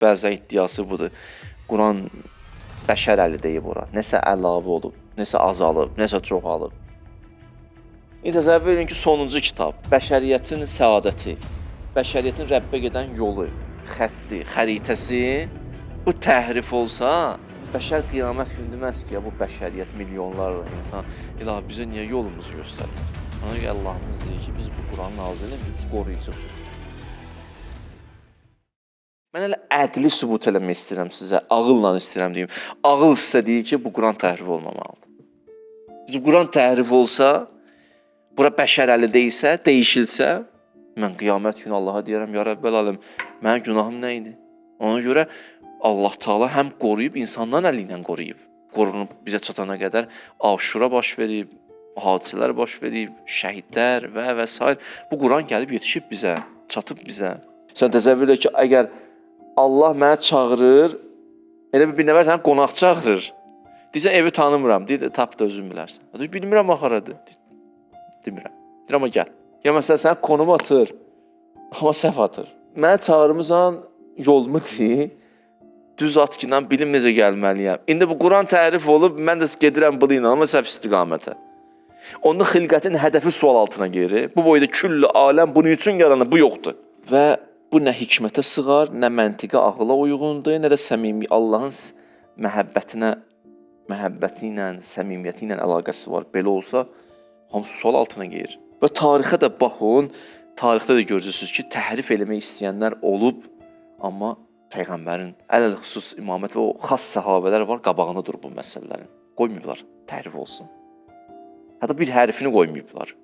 Bəzən iddiası budur. Quran bəşər əli deyib ora. Nəsə əlavə olub, nəsə azalıb, nəsə çoxalıb. Təsəvvür edin ki, sonuncu kitab, bəşəriyyətin səadəti, bəşəriyyətin Rəbbə gedən yolu, xətti, xəritəsi bu təhrif olsa, bəşər qiyamət günü deməz ki, ya bu bəşəriyyət milyonlarla insan, ilahi bizə niyə yolumuzu göstərir? Ona görə Allahımız deyir ki, biz bu Quranı nazil edin, biz qoruyucuq. Mən elə əqli sübut eləmək istəyirəm sizə, ağılla istəyirəm deyim. Ağıl sizə deyir ki, bu Quran təhrif olmamalıdır. Biz Quran təhrif olsa, bura bəşər əli deyilsə, dəyişilsə, mən qiyamət günü Allaha deyərəm, ya Rəbbəl aləm, mənim günahım nə idi? Ona görə Allah Taala həm qoruyub, insanların əli ilə qoruyub. Qorunub bizə çatana qədər aşura baş verib, hadisələr baş verib, şəhidlər və s. Bu Quran gəlib yetişib bizə, çatıb bizə. Sən təsəvvür elə ki, əgər Allah mənə çağırır, elə bir nəfər sənə qonaq çağırır. Deyirsən, evi tanımıram, deyir, tap da özün bilərsən. Deyir, bilmirəm axaradır. Demirəm. Deyir, amma gəl. Ya məsələn, sənə konum atır, amma səhv atır. Mənə çağırmısan, yolumu deyir, düz at ki, bilim necə gəlməliyəm. İndi bu Quran tərif olub, mən də gedirəm bunu ilə, amma səhv istiqamətə. Onun xilqətin hədəfi sual altına gelir. Bu boyda küllü aləm bunun üçün yaranır, bu yoxdur. Və bu nə hikmətə sığar, nə məntiqə, ağıla uyğundur, nə də səmimi Allahın məhəbbəti ilə, səmimiyyəti ilə əlaqəsi var. Belə olsa, hamısı sual altına gelir. Və tarixə də baxın, tarixdə də görəcəksiniz ki, təhrif eləmək istəyənlər olub, amma Peyğəmbərin ələl-xüsus imamət və o xas səhabələr var, qabağında durub bu məsələlərin. Qoymayıblar, təhrif olsun. Hətta bir hərfini qoymayıblar.